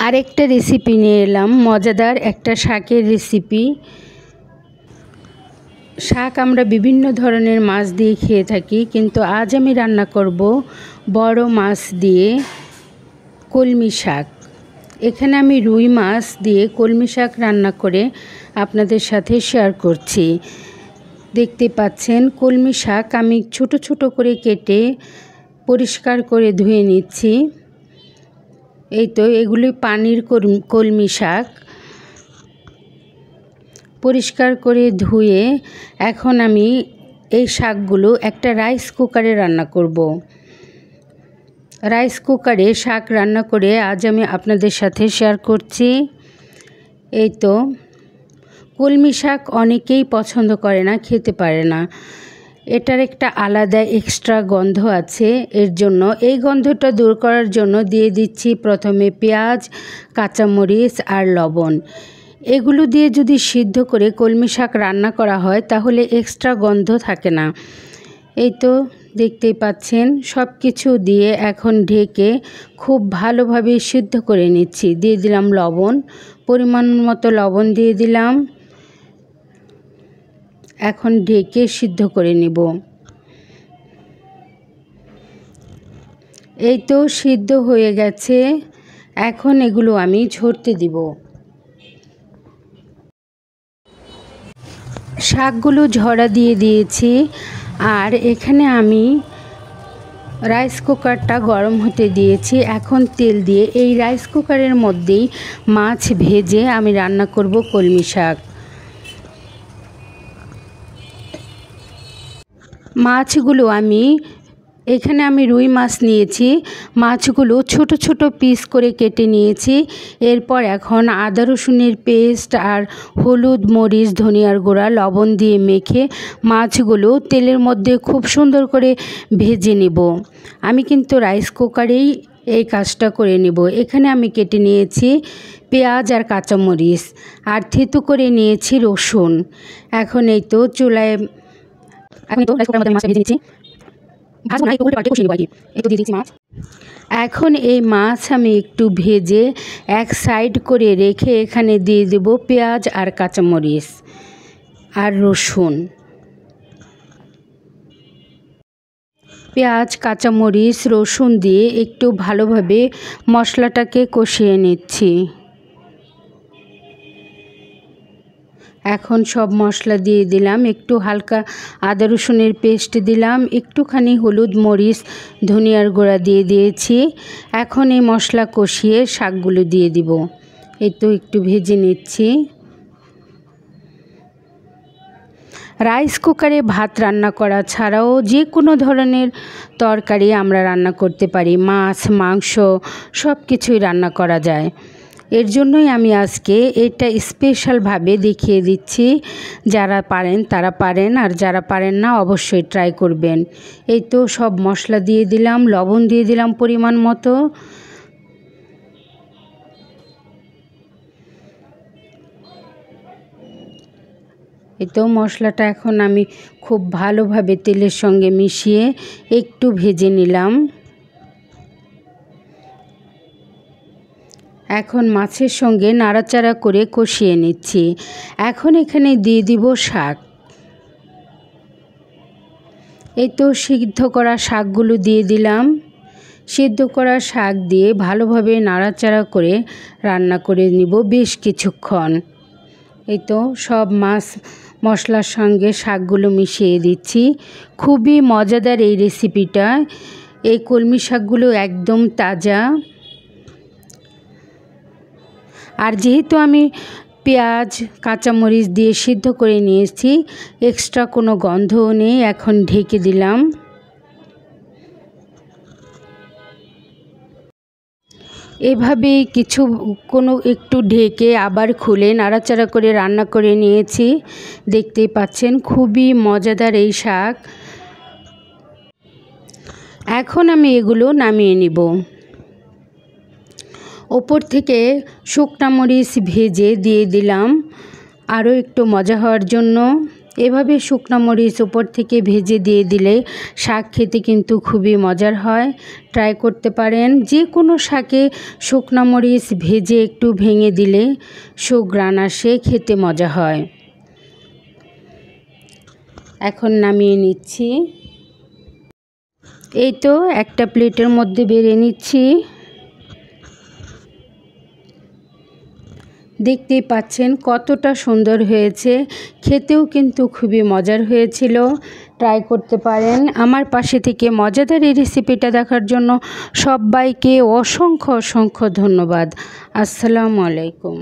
আরেকটা রেসিপি নিয়ে এলাম, মজাদার একটা শাকের রেসিপি। শাক আমরা বিভিন্ন ধরনের মাছ দিয়ে খেয়ে থাকি, কিন্তু আজ আমি রান্না করব বড় মাছ দিয়ে কলমি শাক। এখানে আমি রুই মাছ দিয়ে কলমি শাক রান্না করে আপনাদের সাথে শেয়ার করছি। দেখতে পাচ্ছেন কলমি শাক আমি ছোট ছোট করে কেটে পরিষ্কার করে ধুয়ে নিচ্ছি। এই তো এগুলি পানির কলমি শাক। পরিষ্কার করে ধুয়ে এখন আমি এই শাকগুলো একটা রাইস কুকারে রান্না করব। রাইস কুকারে শাক রান্না করে আজ আমি আপনাদের সাথে শেয়ার করছি। এই তো কলমি শাক অনেকেই পছন্দ করে না, খেতে পারে না। এটার একটা আলাদা এক্সট্রা গন্ধ আছে। এর জন্য এই গন্ধটা দূর করার জন্য দিয়ে দিচ্ছি প্রথমে পেঁয়াজ, কাঁচামরিচ আর লবণ। এগুলো দিয়ে যদি সিদ্ধ করে কলমি শাক রান্না করা হয় তাহলে এক্সট্রা গন্ধ থাকে না। এই তো দেখতেই পাচ্ছেন সব কিছু দিয়ে এখন ঢেকে খুব ভালোভাবে সিদ্ধ করে নিচ্ছি। দিয়ে দিলাম লবণ, পরিমাণ মতো লবণ দিয়ে দিলাম। এখন ঢেকে সিদ্ধ করে নেব। এই তো সিদ্ধ হয়ে গেছে, এখন এগুলো আমি ঝরতে দিব। শাকগুলো ঝরা দিয়ে দিয়েছি, আর এখানে আমি রাইস কুকারটা গরম হতে দিয়েছি। এখন তেল দিয়ে এই রাইস কুকারের মধ্যেই মাছ ভেজে আমি রান্না করব কলমি শাক। মাছগুলো এখানে আমি রুই মাছ নিয়েছি। মাছগুলো ছোট ছোট পিস করে কেটে নিয়েছি। এরপর এখন আদা রসুনের পেস্ট আর হলুদ, মরিচ, ধনিয়ার গুঁড়া, লবণ দিয়ে মেখে মাছগুলো তেলের মধ্যে খুব সুন্দর করে ভেজে নেব। আমি কিন্তু রাইস কুকারেই এই কাজটা করে নেব। এখানে আমি কেটে নিয়েছি পেঁয়াজ আর কাঁচামরিচ, আর থেতু করে নিয়েছি রসুন। এখন এই তো চুলায় এখন এই মাছ আমি একটু ভেজে এক সাইড করে রেখে এখানে দিয়ে দেব পেঁয়াজ আর কাঁচামরিচ আর রসুন। পেঁয়াজ, কাঁচামরিচ, রসুন দিয়ে একটু ভালোভাবে মশলাটাকে কষিয়ে নিচ্ছি। এখন সব মশলা দিয়ে দিলাম, একটু হালকা আদা রসুনের পেস্ট দিলাম, একটুখানি হলুদ, মরিচ, ধনিয়ার গুঁড়া দিয়ে দিয়েছি। এখন এই মশলা কষিয়ে শাকগুলো দিয়ে দিব। এই তো একটু ভেজে নিচ্ছি। রাইস কুকারে ভাত রান্না করা ছাড়াও যে কোনো ধরনের তরকারি আমরা রান্না করতে পারি। মাছ, মাংস সব কিছুই রান্না করা যায়। এর জন্যই আমি আজকে এটা স্পেশালভাবে দেখিয়ে দিচ্ছি। যারা পারেন তারা পারেন, আর যারা পারেন না অবশ্যই ট্রাই করবেন। এই তো সব মশলা দিয়ে দিলাম, লবণ দিয়ে দিলাম পরিমাণ মতো। এই তো মশলাটা এখন আমি খুব ভালোভাবে তেলের সঙ্গে মিশিয়ে একটু ভেজে নিলাম। এখন মাছের সঙ্গে নাড়াচাড়া করে কষিয়ে নিচ্ছি। এখন এখানে দিয়ে দিব শাক। এই তো সিদ্ধ করা শাকগুলো দিয়ে দিলাম। সিদ্ধ করা শাক দিয়ে ভালোভাবে নাড়াচাড়া করে রান্না করে নিব বেশ কিছুক্ষণ। এই তো সব মাছ মশলার সঙ্গে শাকগুলো মিশিয়ে দিচ্ছি। খুবই মজাদার এই রেসিপিটা। এই কলমি শাকগুলো একদম তাজা। আর যেহেতু আমি পেঁয়াজ, কাঁচামরিচ দিয়ে সিদ্ধ করে নিয়েছি, এক্সট্রা কোনো গন্ধও নেই। এখন ঢেকে দিলাম। এভাবে একটু ঢেকে আবার খুলে নাড়াচাড়া করে রান্না করে নিয়েছি। দেখতেই পাচ্ছেন খুবই মজাদার এই শাক। এখন আমি এগুলো নামিয়ে নিব। ওপর থেকে শুকনা মরিচ ভেজে দিয়ে দিলাম আরও একটু মজা হওয়ার জন্য। এভাবে শুকনো মরিচ উপর থেকে ভেজে দিয়ে দিলে শাক খেতে কিন্তু খুবই মজার হয়। ট্রাই করতে পারেন। যে কোনো শাকে শুকনো মরিচ ভেজে একটু ভেঙে দিলে সুঘ্রাণ আসে, খেতে মজা হয়। এখন নামিয়ে নিচ্ছি। এই তো একটা প্লেটের মধ্যে বেড়ে নিচ্ছি। দেখতেই পাচ্ছেন কতটা সুন্দর হয়েছে, খেতেও কিন্তু খুবই মজার হয়েছিল। ট্রাই করতে পারেন। আমার পাশে থেকে মজাদার এই রেসিপিটা দেখার জন্য সবাইকে অসংখ্য অসংখ্য ধন্যবাদ। আসসালামু আলাইকুম।